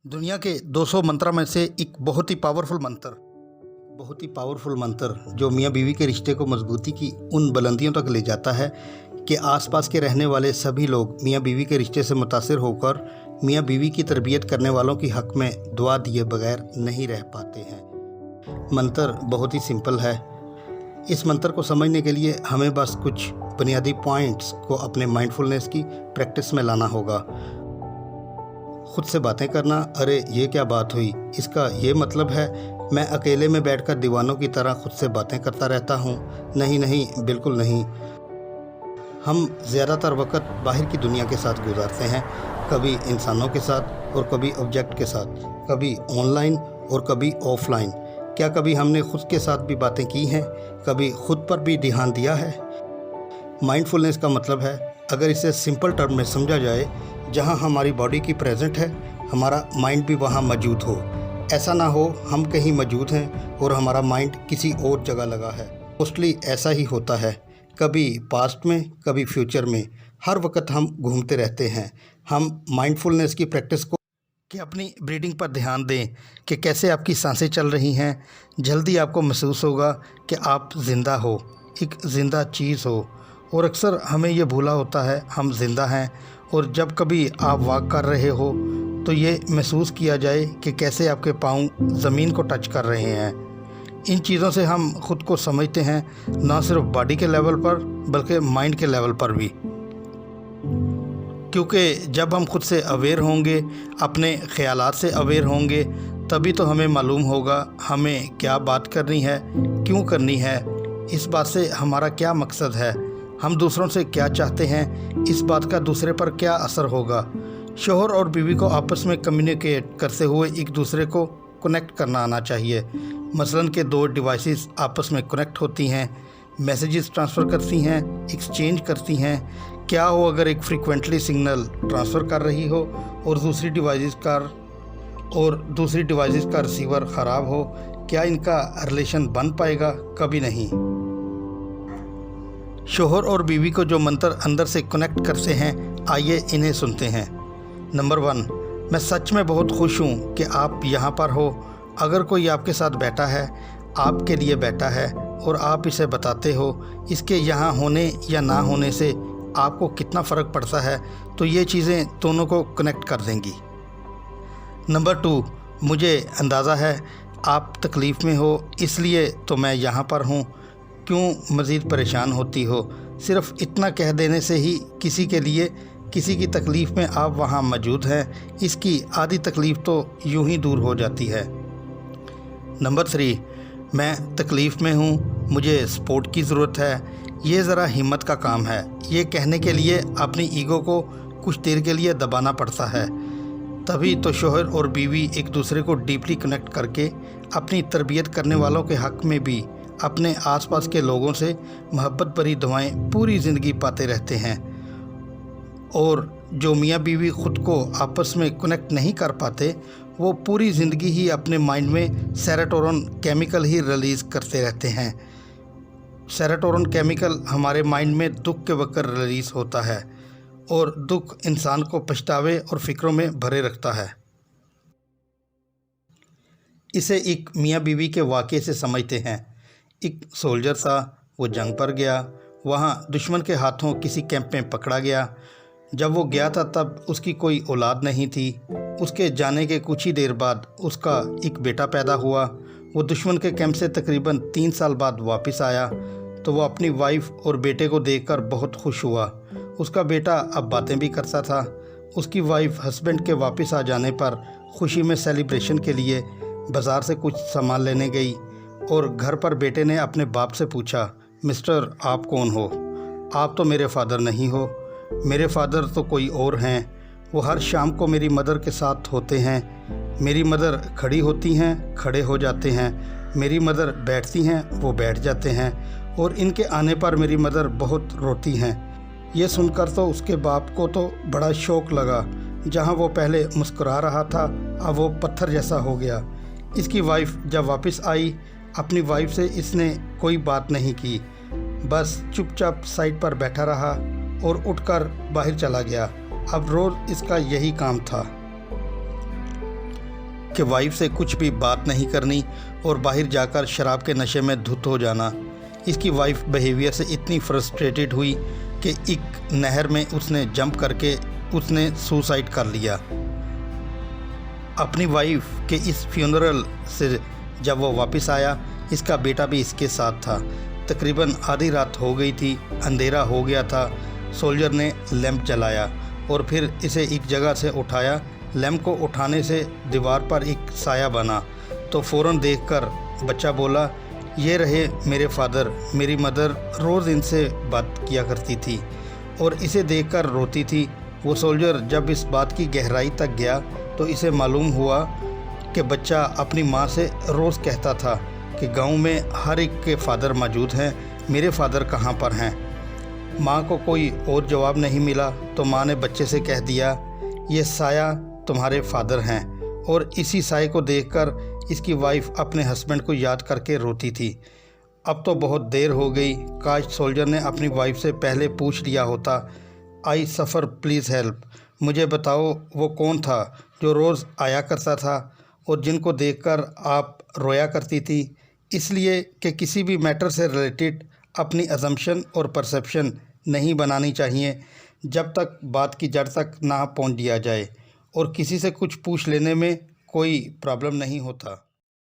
दुनिया के 200 मंत्रों में से एक बहुत ही पावरफुल मंत्र जो मियाँ बीवी के रिश्ते को मजबूती की उन बुलंदियों तक ले जाता है कि आसपास के रहने वाले सभी लोग मियाँ बीवी के रिश्ते से मुतासिर होकर मियाँ बीवी की तरबियत करने वालों के हक़ में दुआ दिए बगैर नहीं रह पाते हैं। मंत्र बहुत ही सिंपल है। इस मंत्र को समझने के लिए हमें बस कुछ बुनियादी पॉइंट्स को अपने माइंडफुलनेस की प्रैक्टिस में लाना होगा। खुद से बातें करना, अरे ये क्या बात हुई, इसका ये मतलब है मैं अकेले में बैठकर दीवानों की तरह खुद से बातें करता रहता हूँ। नहीं नहीं, बिल्कुल नहीं। हम ज़्यादातर वक्त बाहर की दुनिया के साथ गुजारते हैं, कभी इंसानों के साथ और कभी ऑब्जेक्ट के साथ, कभी ऑनलाइन और कभी ऑफलाइन। क्या कभी हमने खुद के साथ भी बातें की हैं? कभी खुद पर भी ध्यान दिया है? माइंडफुलनेस का मतलब है, अगर इसे सिंपल टर्म में समझा जाए, जहां हमारी बॉडी की प्रेजेंट है, हमारा माइंड भी वहां मौजूद हो। ऐसा ना हो हम कहीं मौजूद हैं और हमारा माइंड किसी और जगह लगा है। मोस्टली ऐसा ही होता है, कभी पास्ट में कभी फ्यूचर में, हर वक्त हम घूमते रहते हैं। हम माइंडफुलनेस की प्रैक्टिस को कि अपनी ब्रीदिंग पर ध्यान दें कि कैसे आपकी सांसें चल रही हैं। जल्दी आपको महसूस होगा कि आप ज़िंदा हो, एक ज़िंदा चीज़ हो। और अक्सर हमें ये भूला होता है हम ज़िंदा हैं। और जब कभी आप वॉक कर रहे हो तो ये महसूस किया जाए कि कैसे आपके पाँव ज़मीन को टच कर रहे हैं। इन चीज़ों से हम ख़ुद को समझते हैं, ना सिर्फ बॉडी के लेवल पर बल्कि माइंड के लेवल पर भी। क्योंकि जब हम खुद से अवेयर होंगे, अपने ख़यालात से अवेयर होंगे, तभी तो हमें मालूम होगा हमें क्या बात करनी है, क्यों करनी है, इस बात से हमारा क्या मकसद है, हम दूसरों से क्या चाहते हैं, इस बात का दूसरे पर क्या असर होगा। शौहर और बीवी को आपस में कम्युनिकेट करते हुए एक दूसरे को कनेक्ट करना आना चाहिए। मसलन के दो डिवाइसेस आपस में कनेक्ट होती हैं, मैसेजेस ट्रांसफ़र करती हैं, एक्सचेंज करती हैं। क्या हो अगर एक फ्रीक्वेंटली सिग्नल ट्रांसफ़र कर रही हो और दूसरी डिवाइसेस का रिसीवर ख़राब हो, क्या इनका रिलेशन बन पाएगा? कभी नहीं। शौहर और बीवी को जो मंत्र अंदर से कनेक्ट करते हैं, आइए इन्हें सुनते हैं। नंबर 1, मैं सच में बहुत खुश हूँ कि आप यहाँ पर हो। अगर कोई आपके साथ बैठा है, आपके लिए बैठा है और आप इसे बताते हो, इसके यहाँ होने या ना होने से आपको कितना फ़र्क पड़ता है, तो ये चीज़ें दोनों को कनेक्ट कर देंगी। नंबर 2, मुझे अंदाज़ा है आप तकलीफ़ में हो, इसलिए तो मैं यहाँ पर हूँ। क्यों मज़ीद परेशान होती हो? सिर्फ़ इतना कह देने से ही किसी के लिए किसी की तकलीफ़ में आप वहाँ मौजूद हैं, इसकी आधी तकलीफ़ तो यूं ही दूर हो जाती है। नंबर 3, मैं तकलीफ़ में हूँ, मुझे सपोर्ट की ज़रूरत है। ये ज़रा हिम्मत का काम है। ये कहने के लिए अपनी ईगो को कुछ देर के लिए दबाना पड़ता है। तभी तो शौहर और बीवी एक दूसरे को डीपली कनेक्ट करके अपनी तरबियत करने वालों के हक़ में भी अपने आसपास के लोगों से मोहब्बत भरी दुआएं पूरी ज़िंदगी पाते रहते हैं। और जो मियाँ बीवी ख़ुद को आपस में कनेक्ट नहीं कर पाते, वो पूरी ज़िंदगी ही अपने माइंड में सेरोटोनिन केमिकल ही रिलीज़ करते रहते हैं। सेरोटोनिन केमिकल हमारे माइंड में दुख के वक्त रिलीज़ होता है और दुख इंसान को पछतावे और फ़िक्रों में भरे रखता है। इसे एक मियाँ बीवी के वाक़े से समझते हैं। एक सोल्जर था, वो जंग पर गया, वहाँ दुश्मन के हाथों किसी कैंप में पकड़ा गया। जब वो गया था तब उसकी कोई औलाद नहीं थी। उसके जाने के कुछ ही देर बाद उसका एक बेटा पैदा हुआ। वो दुश्मन के कैंप से तकरीबन 3 साल बाद वापस आया तो वो अपनी वाइफ और बेटे को देखकर बहुत खुश हुआ। उसका बेटा अब बातें भी करता था। उसकी वाइफ हस्बैंड के वापस आ जाने पर खुशी में सेलिब्रेशन के लिए बाज़ार से कुछ सामान लेने गई और घर पर बेटे ने अपने बाप से पूछा, मिस्टर आप कौन हो? आप तो मेरे फादर नहीं हो। मेरे फादर तो कोई और हैं। वो हर शाम को मेरी मदर के साथ होते हैं। मेरी मदर खड़ी होती हैं, खड़े हो जाते हैं। मेरी मदर बैठती हैं, वो बैठ जाते हैं। और इनके आने पर मेरी मदर बहुत रोती हैं। ये सुनकर तो उसके बाप को तो बड़ा शौक़ लगा। जहाँ वो पहले मुस्कुरा रहा था, अब वो पत्थर जैसा हो गया। इसकी वाइफ जब वापस आई, अपनी वाइफ से इसने कोई बात नहीं की, बस चुपचाप साइड पर बैठा रहा और उठकर बाहर चला गया। अब रोज़ इसका यही काम था। कि वाइफ से कुछ भी बात नहीं करनी और बाहर जाकर शराब के नशे में धुत हो जाना। इसकी वाइफ बिहेवियर से इतनी फ्रस्ट्रेटेड हुई कि एक नहर में उसने जंप करके उसने सुसाइड कर लिया। अपनी वाइफ के इस फ्यूनरल से जब वो वापस आया, इसका बेटा भी इसके साथ था। तकरीबन आधी रात हो गई थी, अंधेरा हो गया था। सोल्जर ने लैंप जलाया और फिर इसे एक जगह से उठाया। लैंप को उठाने से दीवार पर एक साया बना तो फ़ौरन देखकर बच्चा बोला, ये रहे मेरे फादर। मेरी मदर रोज़ इनसे बात किया करती थी और इसे देखकर रोती थी। वो सोल्जर जब इस बात की गहराई तक गया तो इसे मालूम हुआ कि बच्चा अपनी माँ से रोज़ कहता था कि गांव में हर एक के फादर मौजूद हैं, मेरे फादर कहाँ पर हैं। माँ को कोई और जवाब नहीं मिला तो माँ ने बच्चे से कह दिया, ये साया तुम्हारे फादर हैं। और इसी साए को देखकर इसकी वाइफ अपने हस्बैंड को याद करके रोती थी। अब तो बहुत देर हो गई, काश सोल्जर ने अपनी वाइफ से पहले पूछ लिया होता, आई सफ़र प्लीज़ हेल्प। मुझे बताओ वो कौन था जो रोज़ आया करता था और जिनको देखकर आप रोया करती थी। इसलिए कि किसी भी मैटर से रिलेटेड अपनी अजम्पशन और परसेप्शन नहीं बनानी चाहिए जब तक बात की जड़ तक ना पहुंच दिया जाए, और किसी से कुछ पूछ लेने में कोई प्रॉब्लम नहीं होता।